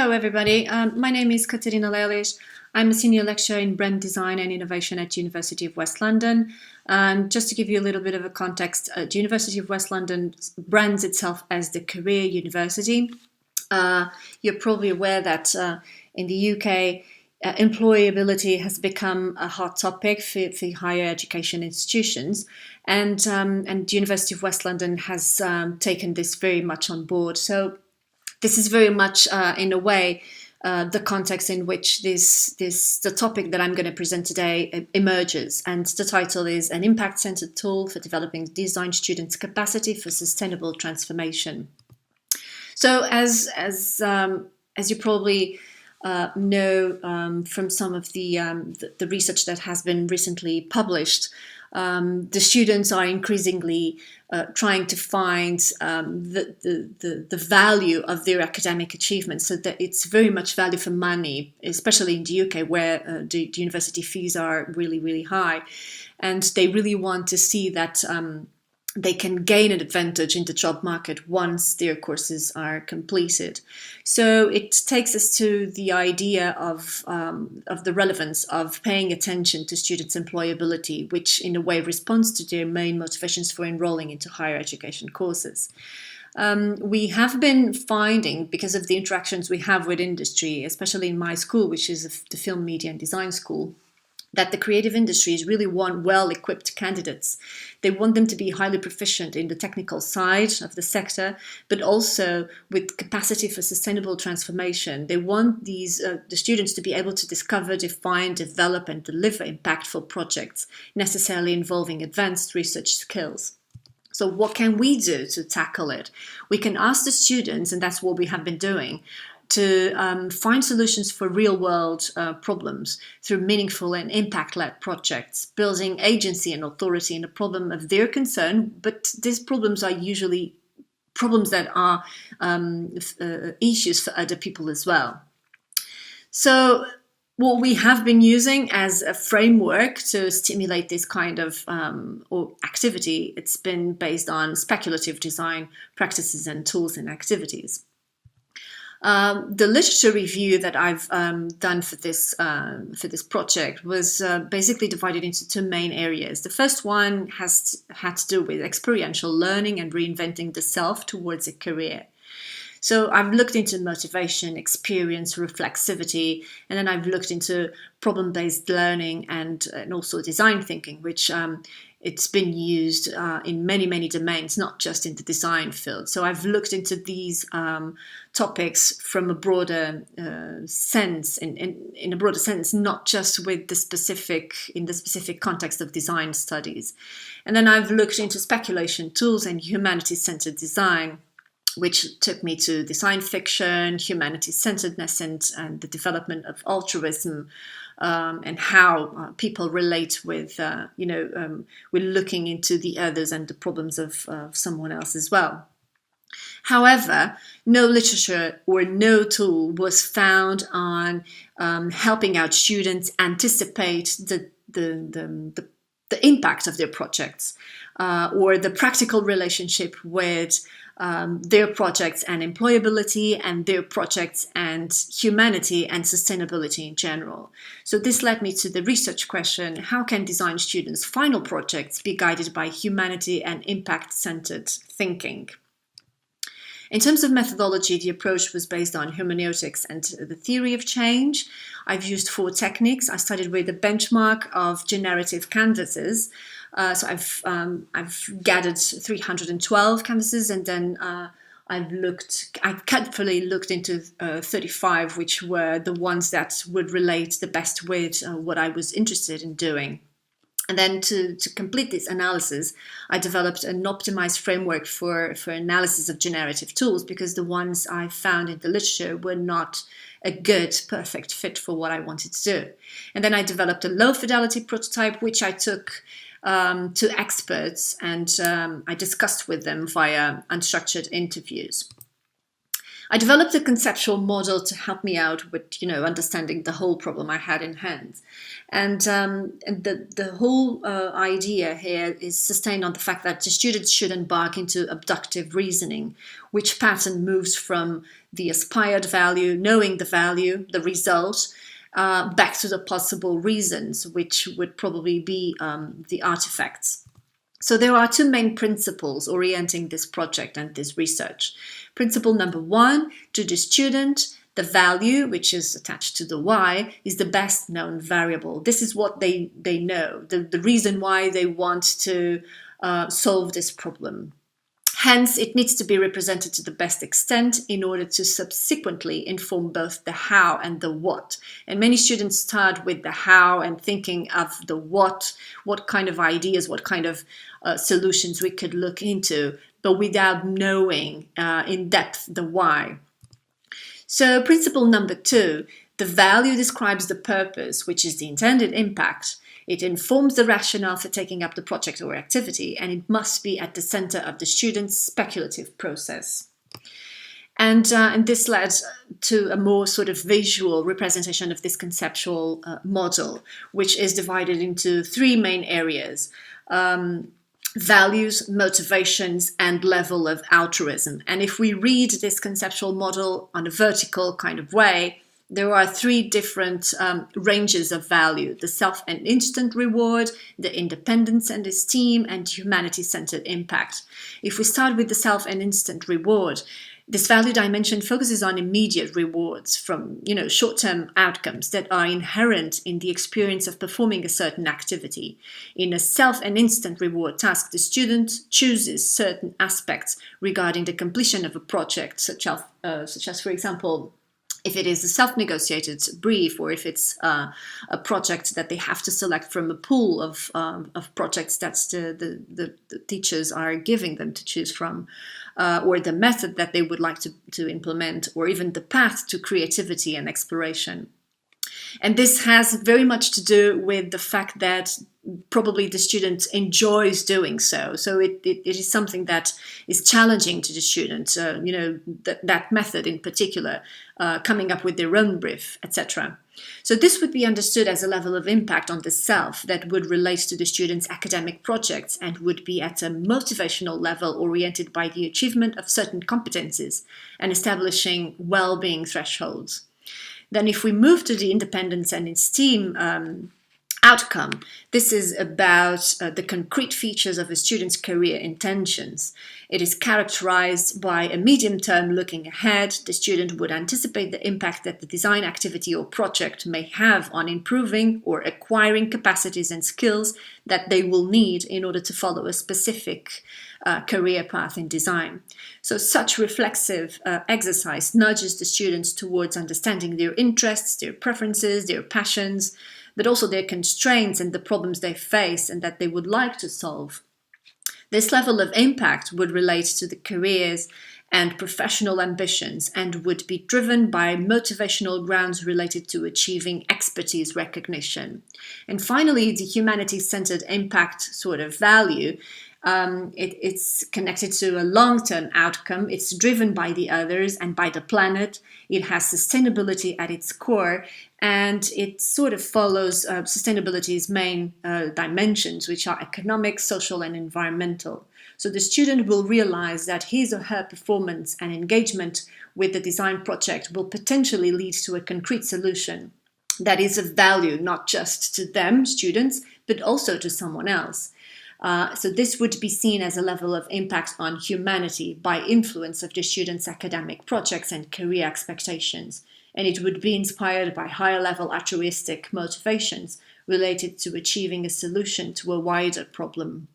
Hello everybody, my name is Catarina Lelis. I'm a senior lecturer in brand design and innovation at University of West London. And just to give you a little bit of a context, the University of West London brands itself as the career university. You're probably aware that in the UK, employability has become a hot topic for higher education institutions, and the University of West London has taken this very much on board. So this is very much, in a way, the context in which the topic that I'm going to present today emerges. And the title is An Impact-Centered Tool for Developing Design Students' Capacity for Sustainable Transformation. So as you probably know from some of the research that has been recently published, the students are increasingly trying to find the value of their academic achievements, so that it's very much value for money, especially in the UK, where the university fees are really, really high, and they really want to see that they can gain an advantage in the job market once their courses are completed. So it takes us to the idea of the relevance of paying attention to students' employability, which in a way responds to their main motivations for enrolling into higher education courses. We have been finding, because of the interactions we have with industry, especially in my school, which is the Film, Media and Design School, that the creative industries really want well-equipped candidates. They want them to be highly proficient in the technical side of the sector, but also with capacity for sustainable transformation. They want the students to be able to discover, define, develop, and deliver impactful projects, necessarily involving advanced research skills. So what can we do to tackle it? We can ask the students, and that's what we have been doing, to find solutions for real-world problems through meaningful and impact-led projects, building agency and authority in a problem of their concern, but these problems are usually problems that are issues for other people as well. So what we have been using as a framework to stimulate this kind of activity, it's been based on speculative design practices and tools and activities. The literature review that I've done for this project was basically divided into two main areas. The first one had to do with experiential learning and reinventing the self towards a career. So I've looked into motivation, experience, reflexivity, and then I've looked into problem-based learning and also design thinking, which it's been used in many domains, not just in the design field. So I've looked into these topics from a broader sense, in a broader sense, not just with in the specific context of design studies. And then I've looked into speculation tools and humanity-centered design, which took me to design fiction, humanity-centeredness, and the development of altruism, and how people relate with, with looking into the others and the problems of someone else as well. However, no literature or no tool was found on helping out students anticipate the impact of their projects or the practical relationship with their projects and employability, and their projects and humanity and sustainability in general. So this led me to the research question: how can design students' final projects be guided by humanity and impact-centered thinking? In terms of methodology, the approach was based on hermeneutics and the theory of change. I've used 4 techniques. I started with a benchmark of generative canvases. So I've gathered 312 canvases, and then I carefully looked into 35, which were the ones that would relate the best with what I was interested in doing. And then to complete this analysis, I developed an optimized framework for analysis of generative tools, because the ones I found in the literature were not a good, perfect fit for what I wanted to do. And then I developed a low-fidelity prototype, which I took to experts, and I discussed with them via unstructured interviews. I developed a conceptual model to help me out with, understanding the whole problem I had in hand. And the whole idea here is sustained on the fact that the students should embark into abductive reasoning, which pattern moves from the aspired value, knowing the value, the result, back to the possible reasons, which would probably be the artifacts. So there are two main principles orienting this project and this research. Principle number one, to the student, the value, which is attached to the why, is the best known variable. This is what they know, the reason why they want to solve this problem. Hence, it needs to be represented to the best extent in order to subsequently inform both the how and the what. And many students start with the how and thinking of the what kind of ideas, what kind of solutions we could look into, but without knowing in depth the why. So principle number two, the value describes the purpose, which is the intended impact. It informs the rationale for taking up the project or activity, and it must be at the center of the student's speculative process. And this led to a more sort of visual representation of this conceptual model, which is divided into three main areas: values, motivations, and level of altruism. And if we read this conceptual model on a vertical kind of way, there are three different ranges of value: the self and instant reward, the independence and esteem, and humanity-centered impact. If we start with the self and instant reward, this value dimension focuses on immediate rewards from, short-term outcomes that are inherent in the experience of performing a certain activity. In a self and instant reward task, the student chooses certain aspects regarding the completion of a project, such as, for example, if it is a self-negotiated brief, or if it's a project that they have to select from a pool of projects that the teachers are giving them to choose from, or the method that they would like to implement, or even the path to creativity and exploration. And this has very much to do with the fact that probably the student enjoys doing so. So it is something that is challenging to the student, that method in particular, coming up with their own brief, etc. So this would be understood as a level of impact on the self that would relate to the student's academic projects and would be at a motivational level oriented by the achievement of certain competencies and establishing well-being thresholds. Then if we move to the independence and esteem outcome, this is about the concrete features of a student's career intentions. It is characterized by a medium-term looking ahead. The student would anticipate the impact that the design activity or project may have on improving or acquiring capacities and skills that they will need in order to follow a specific career path in design. So such reflexive exercise nudges the students towards understanding their interests, their preferences, their passions, but also their constraints and the problems they face and that they would like to solve. This level of impact would relate to the careers and professional ambitions and would be driven by motivational grounds related to achieving expertise recognition. And finally, the humanity-centered impact sort of value, it's connected to a long-term outcome. It's driven by the others and by the planet. It has sustainability at its core, and it sort of follows sustainability's main dimensions, which are economic, social, and environmental. So the student will realize that his or her performance and engagement with the design project will potentially lead to a concrete solution that is of value not just to them, students, but also to someone else. So this would be seen as a level of impact on humanity by influence of the students' academic projects and career expectations. And it would be inspired by higher level altruistic motivations related to achieving a solution to a wider problem.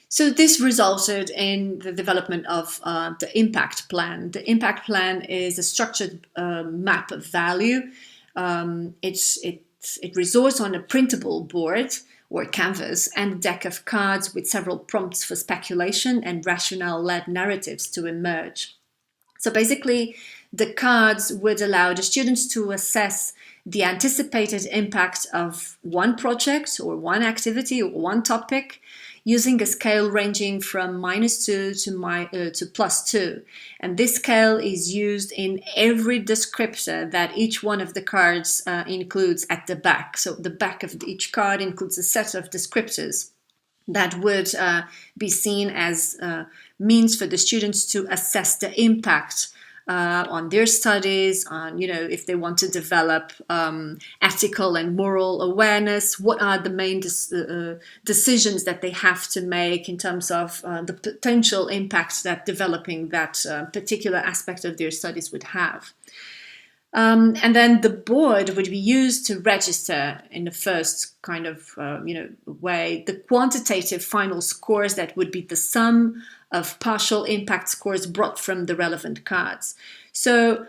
So this resulted in the development of the impact plan. The impact plan is a structured map of value. It resorts on a printable board or canvas and a deck of cards with several prompts for speculation and rationale-led narratives to emerge. So basically, the cards would allow the students to assess the anticipated impact of one project or one activity or one topic using a scale ranging from -2 to +2. And this scale is used in every descriptor that each one of the cards includes at the back. So the back of each card includes a set of descriptors that would be seen as means for the students to assess the impact on their studies, on, if they want to develop ethical and moral awareness, what are the main decisions that they have to make in terms of the potential impact that developing that particular aspect of their studies would have. And then the board would be used to register in the first kind of way the quantitative final scores that would be the sum of partial impact scores brought from the relevant cards. So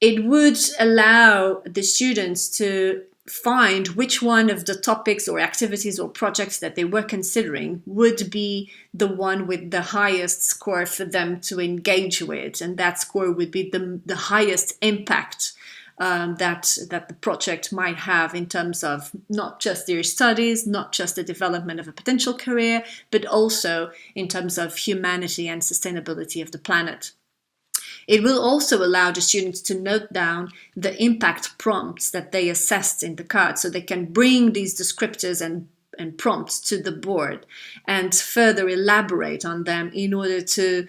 it would allow the students to find which one of the topics or activities or projects that they were considering would be the one with the highest score for them to engage with, and that score would be the highest impact that the project might have in terms of not just their studies, not just the development of a potential career, but also in terms of humanity and sustainability of the planet. It will also allow the students to note down the impact prompts that they assessed in the card, so they can bring these descriptors and prompts to the board and further elaborate on them in order to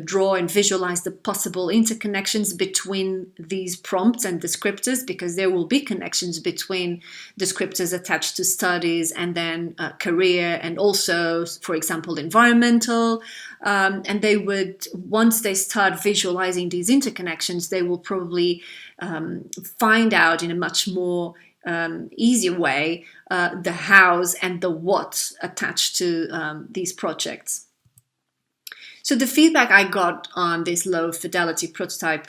draw and visualize the possible interconnections between these prompts and descriptors, because there will be connections between descriptors attached to studies and then career, and also, for example, environmental. And they would, once they start visualizing these interconnections, they will probably find out in a much more easier way the hows and the what attached to these projects. So the feedback I got on this low fidelity prototype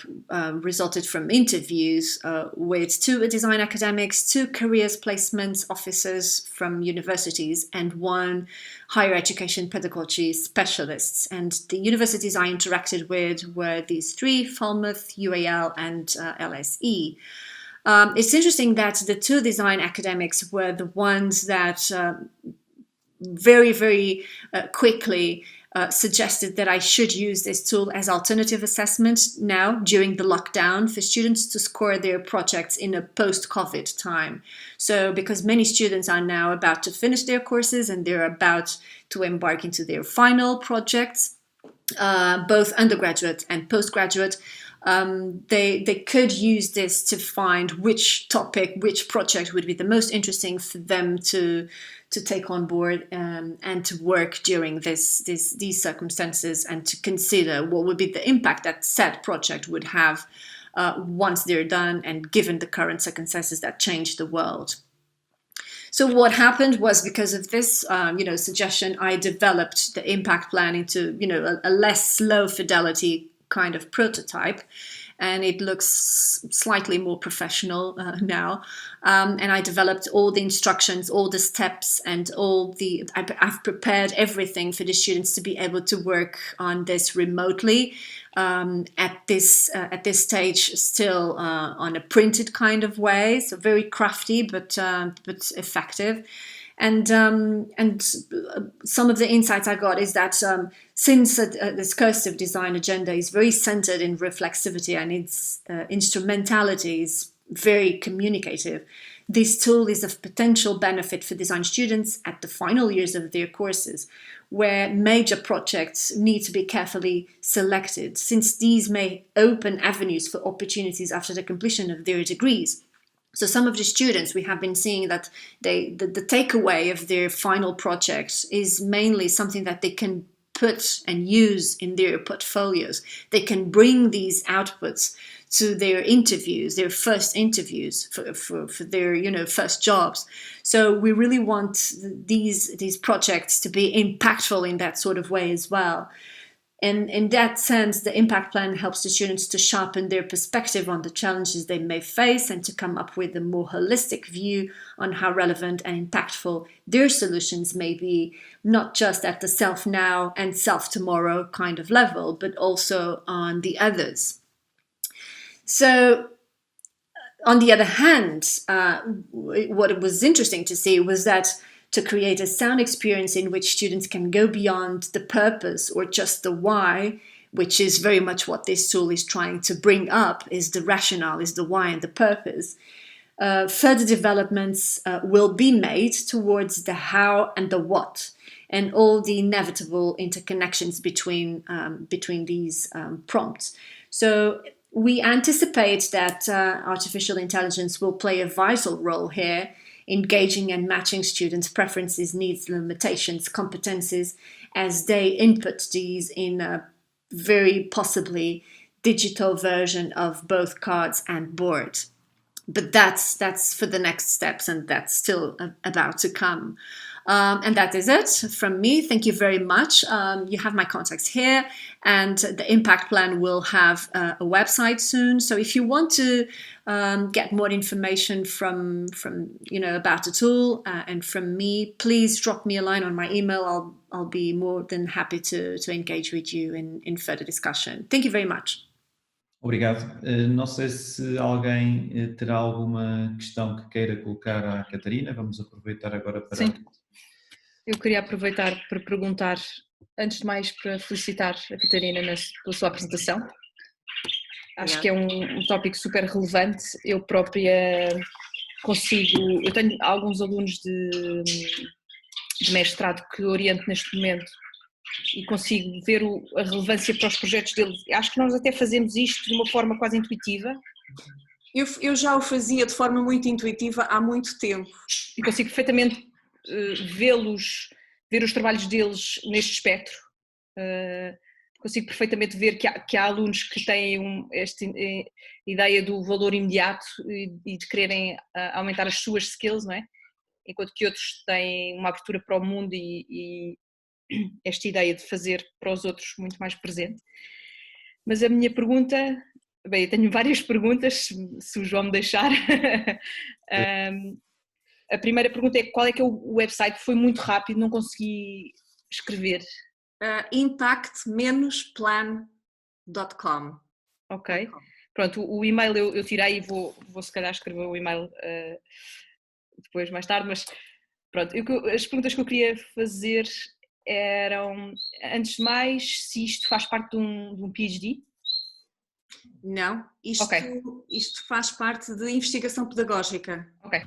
resulted from interviews with 2 design academics, 2 careers placement officers from universities, and 1 higher education pedagogy specialists. And the universities I interacted with were these 3, Falmouth, UAL, and LSE. It's interesting that the 2 design academics were the ones that very, very quickly suggested that I should use this tool as alternative assessment now during the lockdown for students to score their projects in a post-COVID time. So because many students are now about to finish their courses and they're about to embark into their final projects, both undergraduate and postgraduate, they could use this to find which topic, which project would be the most interesting for them to take on board and to work during these circumstances, and to consider what would be the impact that said project would have once they're done, and given the current circumstances that change the world. So what happened was, because of this suggestion, I developed the impact plan into a less low fidelity kind of prototype, and it looks slightly more professional now. And I developed all the instructions, all the steps, and I've prepared everything for the students to be able to work on this remotely. At this stage, still on a printed kind of way, so very crafty but effective. And some of the insights I got is that since this cursive design agenda is very centered in reflexivity and its instrumentality is very communicative, this tool is of potential benefit for design students at the final years of their courses, where major projects need to be carefully selected, since these may open avenues for opportunities after the completion of their degrees. So some of the students, we have been seeing that the takeaway of their final projects is mainly something that they can put and use in their portfolios. They can bring these outputs to their interviews, their first interviews for their first jobs. So we really want these projects to be impactful in that sort of way as well. And in that sense, the impact plan helps the students to sharpen their perspective on the challenges they may face and to come up with a more holistic view on how relevant and impactful their solutions may be, not just at the self now and self tomorrow kind of level, but also on the others. So, on the other hand, what was interesting to see was that to create a sound experience in which students can go beyond the purpose or just the why, which is very much what this tool is trying to bring up, is the rationale, is the why and the purpose. Further developments will be made towards the how and the what, and all the inevitable interconnections between these prompts. So we anticipate that artificial intelligence will play a vital role here, engaging and matching students' preferences, needs, limitations, competencies, as they input these in a very possibly digital version of both cards and board. But that's for the next steps, and that's still about to come. And that is it from me. Thank you very much. You have my contacts here, and the impact plan will have a website soon. So if you want to get more information from about the tool and from me, please drop me a line on my email. I'll be more than happy to engage with you in further discussion. Thank you very much. Obrigado. Não sei se alguém terá alguma questão que queira colocar à Catarina. Vamos aproveitar agora para... Sim. Eu queria aproveitar para perguntar, antes de mais, para felicitar a Catarina pela sua apresentação. Acho que é um tópico super relevante. Eu própria eu tenho alguns alunos de mestrado que oriento neste momento e consigo ver a relevância para os projetos deles. Acho que nós até fazemos isto de uma forma quase intuitiva. Eu já o fazia de forma muito intuitiva há muito tempo. E consigo perfeitamente ver os trabalhos deles neste espectro. Consigo perfeitamente ver que há alunos que têm esta ideia do valor imediato e de quererem aumentar as suas skills, não é? Enquanto que outros têm uma abertura para o mundo e esta ideia de fazer para os outros muito mais presente. Mas a minha pergunta, bem, eu tenho várias perguntas, se o João me deixar. A primeira pergunta é qual é que é o website? Foi muito rápido, não consegui escrever. impact-plan.com. Ok, pronto, o e-mail eu tirei e vou se calhar escrever o e-mail depois, mais tarde, mas pronto, as perguntas que eu queria fazer eram, antes de mais, se isto faz parte de um PhD? Não, isto faz parte de investigação pedagógica. Ok.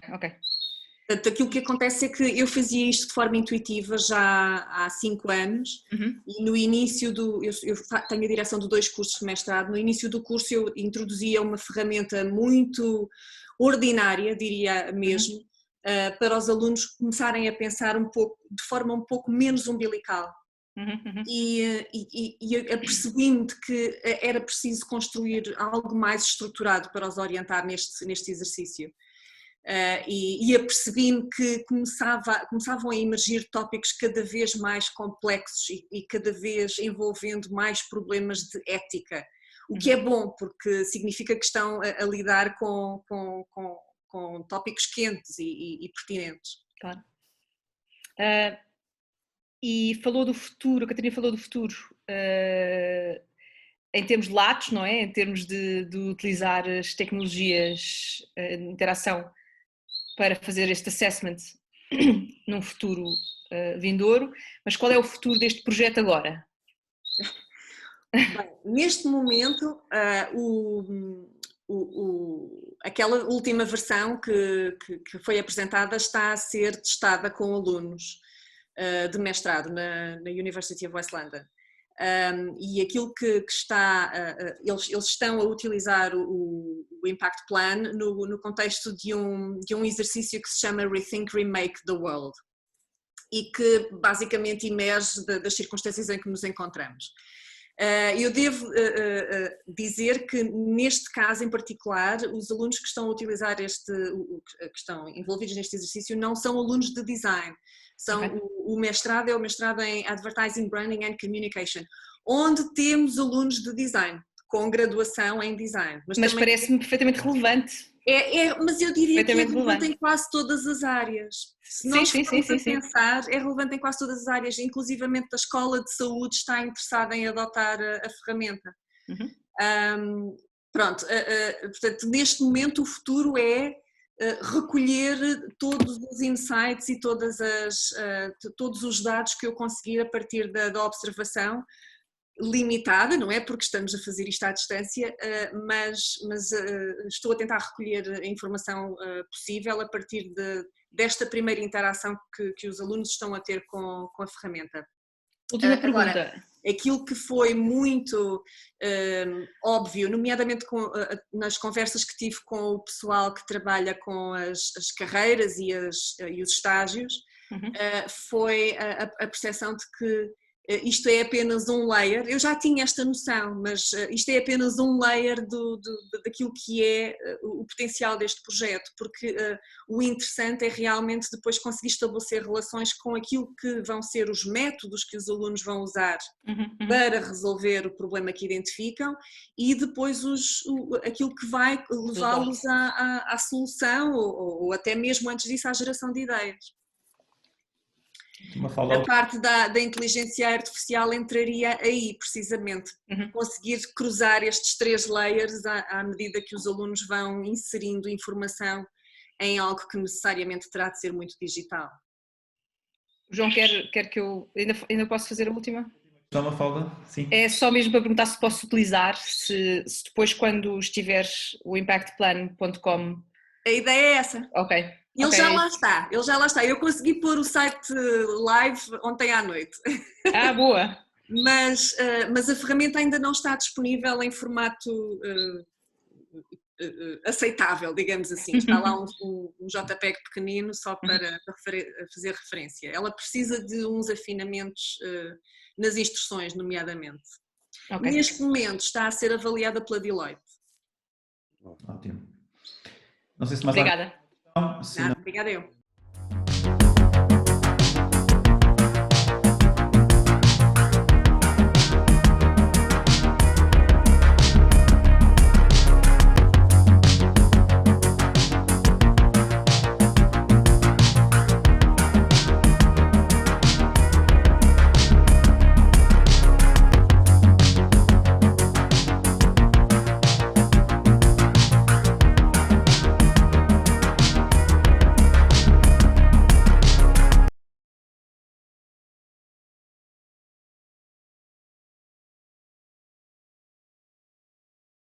Portanto, aquilo que acontece é que eu fazia isto de forma intuitiva já há 5 anos e no início eu tenho a direção de 2 cursos de mestrado, no início do curso eu introduzia uma ferramenta muito ordinária, diria mesmo, para os alunos começarem a pensar de forma um pouco menos umbilical. E apercebi-me de que era preciso construir algo mais estruturado para os orientar neste exercício. E apercebi-me que começavam a emergir tópicos cada vez mais complexos e cada vez envolvendo mais problemas de ética, o que é bom porque significa que estão a lidar com tópicos quentes e pertinentes. Claro. E falou do futuro, a Catarina falou do futuro em termos de latos, não é? Em termos de utilizar as tecnologias de interação para fazer este assessment num futuro vindouro, mas qual é o futuro deste projeto agora? Bem, neste momento, aquela última versão que foi apresentada está a ser testada com alunos de mestrado na University of West London. E aquilo que está, eles estão a utilizar o Impact Plan no contexto de um exercício que se chama Rethink, Remake the World e que basicamente emerge das circunstâncias em que nos encontramos. Eu devo dizer que neste caso em particular os alunos que estão a utilizar que estão envolvidos neste exercício não são alunos de design. O mestrado é o mestrado em Advertising, Branding and Communication, onde temos alunos de design, com graduação em design. Mas parece-me perfeitamente relevante. Mas eu diria que é relevante em quase todas as áreas. Se nós formos a pensar, é relevante em quase todas as áreas, inclusivamente a escola de saúde está interessada em adotar a ferramenta. Portanto, neste momento o futuro é recolher todos os insights e todos os dados que eu conseguir a partir da observação limitada, não é porque estamos a fazer isto à distância, mas estou a tentar recolher a informação possível a partir desta primeira interação que os alunos estão a ter com a ferramenta. Última pergunta. Agora, aquilo que foi muito óbvio, nomeadamente nas conversas que tive com o pessoal que trabalha com as carreiras e os estágios, foi a percepção de que isto é apenas um layer. Eu já tinha esta noção, mas isto é apenas um layer daquilo que é o potencial deste projeto, porque o interessante é realmente depois conseguir estabelecer relações com aquilo que vão ser os métodos que os alunos vão usar para resolver o problema que identificam e depois aquilo que vai levá-los à solução ou até mesmo antes disso à geração de ideias. A parte da inteligência artificial entraria aí, precisamente, conseguir cruzar estes 3 layers à medida que os alunos vão inserindo informação em algo que necessariamente terá de ser muito digital. O João quer que eu... Ainda posso fazer a última? Já uma falda? Sim. É só mesmo para perguntar se posso utilizar, se depois quando estiveres o impactplan.com... A ideia é essa. Ok. Ele já lá está. Eu consegui pôr o site live ontem à noite. Ah, boa! Mas a ferramenta ainda não está disponível em formato aceitável, digamos assim. Está lá um JPEG pequenino só para fazer referência. Ela precisa de uns afinamentos nas instruções, nomeadamente. Okay. Neste momento está a ser avaliada pela Deloitte. Ótimo. Não sei se mais Obrigada. Obrigada eu.